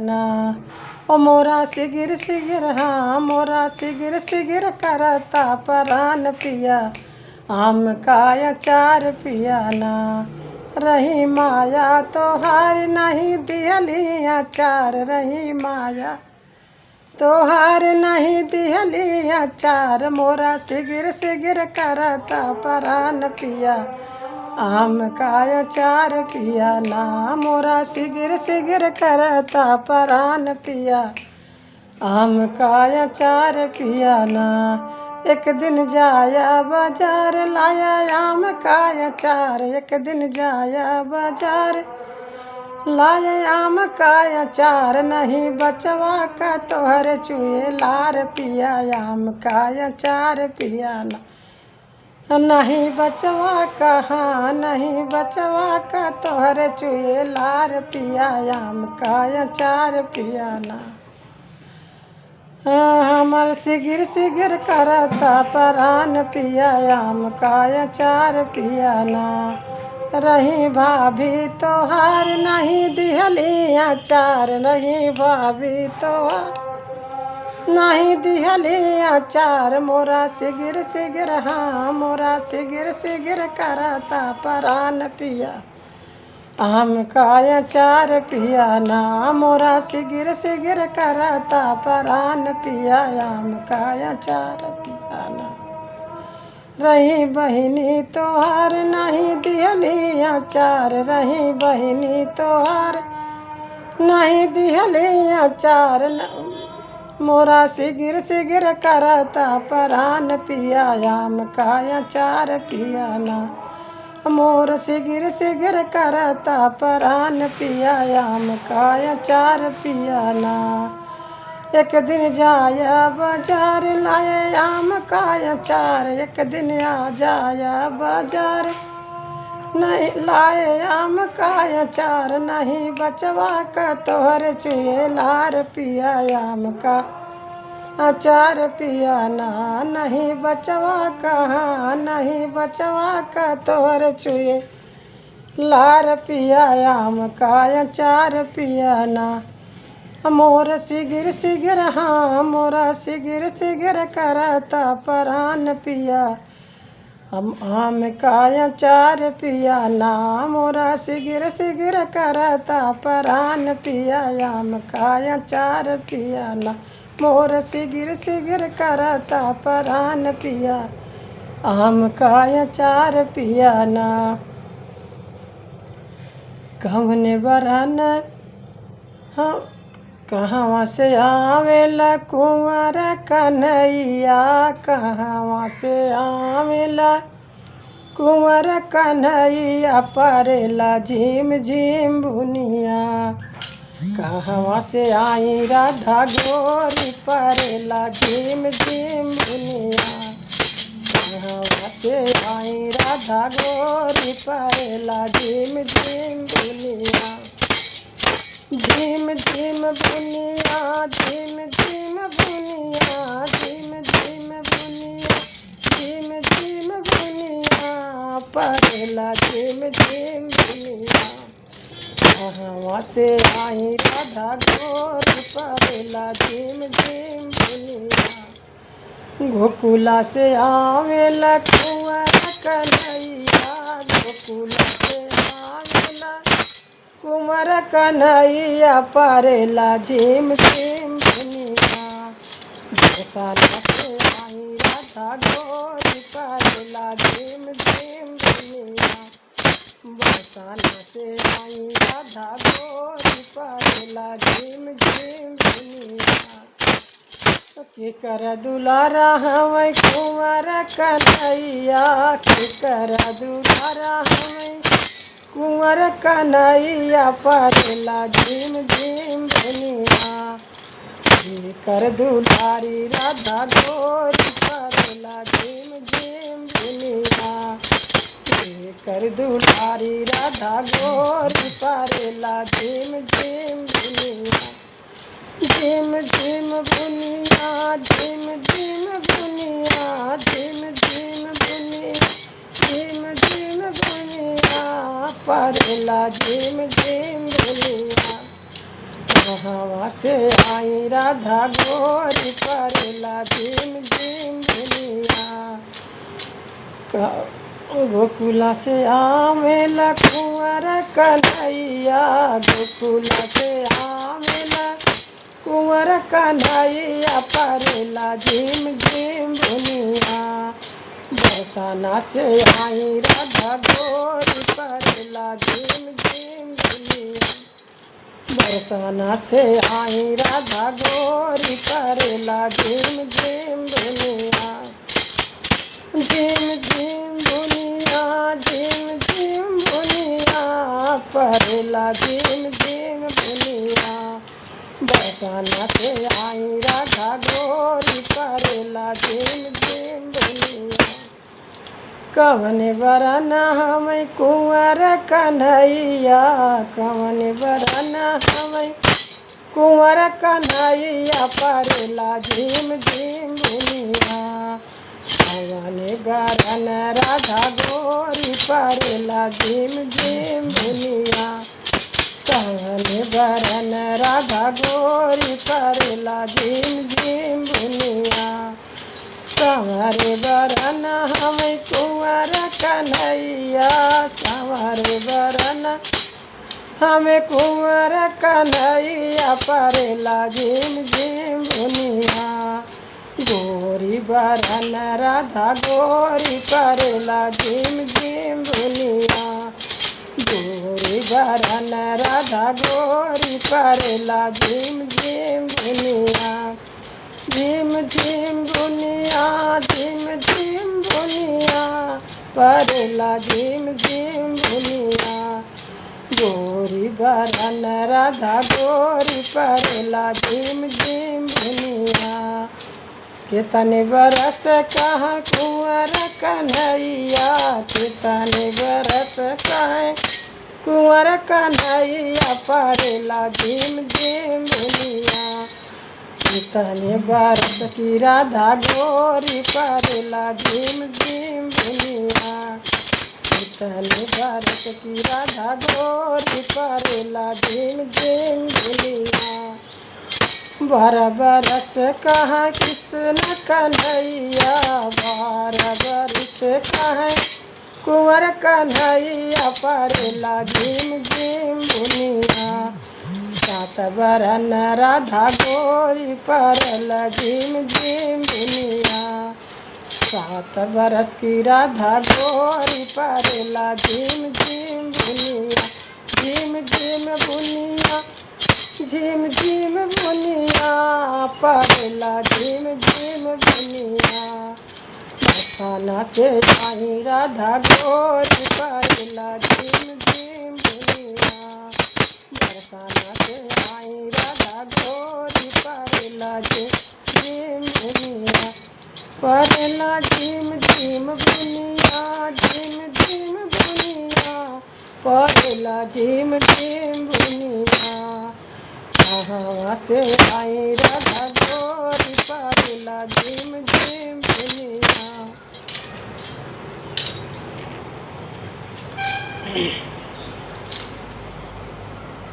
ना ओ मोरा सिगिर हाँ मोरा सिगिर करता परान पिया आम का अचार पिया ना रही माया तोहार नहीं दिहली अचार रही माया तोहार नहीं दिहली अचार मोरा सिगिर करता परान पिया आम का अचार पिया ना मोरा सिगिर करता परान पिया आम का अचार पिया ना एक दिन जाया बाजार लाया आम का अचार एक दिन जाया बाजार लाया आम का अचार नहीं बचवा का तोहर चुए लार पिया आम का अचार पिया ना नहीं बचवा कहाँ नहीं बचवा का तोहर चुए लार पिया आम का अचार पिया ना हमर सिगिर करता परान पिया आम का अचार पिया ना रही भाभी तोहार नहीं दिहली अचार नहीं भाभी तोहार नहीं दिहली अचार मोरा सिगिर हाँ मोरा सिगिर करता परान पिया आम का अचार पिया ना मोरा सिगिर करता परान पिया आम का अचार पिया ना रही बहिनी तोहार नहीं दिहली अचार रही बहिनी तोहार नहीं दिहली अचार मोरा सिगिर करता परान पिया आम का अचार पिया ना मोर सिगिर करता परान पिया आम का अचार पिया ना एक दिन जाया बाजार लाए आम का अचार एक दिन आ जाया बाजार नहीं लाए आम का अचार नहीं बचवा का तोहर चुए लार पिया आम का अचार पिया ना नहीं बचवा कहाँ नहीं बचवा का तोहर चुए लार पिया आम का अचार पिया ना मोर सिगिर हाँ मोरा सिगिर करता परान पिया हम आम का अचार पिया ना मोरा सिगिर करता परान पिया आम का अचार पिया ना मोर सिगिर करता परान पिया आम का अचार पिया ना कवने बरन हाँ कहवा से आवेला कुंवर कन्हैया कहवा से आवेला कुंवर कन्हैया परेला झिम झिम बुनिया कहवा से आई राधा गोरी परेला झिम झिम बुनिया कहवा से आई राधा गोरी परेला झिम झिम बुनिया झिम झिम बुनिया झिम झिम बुनिया झिम झिम बुनिया झिम झिम बुनिया परेला झिम झिम बुनिया कहवा से आई राधा गोरी परेला झिम झिम बुनिया गोकुला से आवेला कुंवर कन्हैया गोकुला से आवेला कुंवर कन्हैया परेला झिम झिम बुनिया गोसाला से आई राधा गोरी परेला झिम झिम बुनिया गोसाला से आई राधा गोरी परेला झिम झिम बुनिया के कर दुलारा हमें कुंवर कन्हैया के कर दुलारा हमें कुंवर कन्हैया परेला झिम झिम बुनिया कर दुलारी राधा गोरी परेला झिम झिम बुनिया कर दुलारी राधा गोरी परेला झिम झिम बुनिया झिम झिम बुनिया झिम झिम बुनिया झिम झिम बुनिया झिम झिम बुनिया परेला झिम झिम बुनिया कहवा से आई राधा गोरी करेला झिम झिम दुनिया। गोकुला से आवेला कुंवर कन्हैया, गोकुला से आवेला कुंवर कन्हैया परेला झिम झिम दुनिया। बरसाना से आई राधा गोरी परेला झिम झिम दुनिया। बरसाना से आई राधा गोरी परेला झिम झिम दुनिया। झिम झिम दुनिया, झिम झिम दुनिया परेला झिम झिम दुनिया। बरसाना से आई राधा गोरी परेला झिम झिम दुनिया। कवन बरन हमें कुंवर कन्हैया, कवन बरन हमें कुंवर कन्हैया परेला झिम झिम दुनिया। कवन बरन राधा गोरी परेला झिम झिम दुनिया। कवन बरन राधा गोरी परेला झिम झिम दुनिया। संवरे बरन हमें कुंवर कन्हैया, संवरे बरन हमें कुंवर कन्हैया परेला झिम झिम दुनिया। गोरी बरन राधा गोरी परेला झिम झिम दुनिया। गोरी बरन राधा गोरी परेला झिम झिम दुनिया। झिम झिम दुनिया, झिम झिम दुनिया परेला झिम झिम दुनिया। गोरी बरन राधा गोरी परेला झिम झिम दुनिया। कितने बरस कहाँ कुंवर कन्हैया, कितने बरस कहाँ कुंवर कन्हैया परेला झिम झिम दुनिया। कितने बरस की राधा गोरी परेला झिम झिम दुनिया। कितने बरस की राधा गोरी परेला झिम झिम दुनिया। बारह बरस कहाँ कृष्ण कन्हैया, बारह बरस कहाँ कुंवर कन्हैया परेला झिम झिम दुनिया। सात बरन राधा गोरी परेला झिम झिम दुनिया। सात बरस की राधा गोरी परेला झिम झिम दुनिया। झिम झिम बुनिया, झिम झिम बुनिया परेला झिम झिम बुनिया। बरसाना से आई राधा गोरी परेला झिम झिम बुनिया। बरसाना से आई राधा गोरी परेला झिम झिम बुनिया। परेला झिम झिम बुनिया, झिम झिम बुनिया परेला झिम झिम बुनिया। कहवा से आई राधा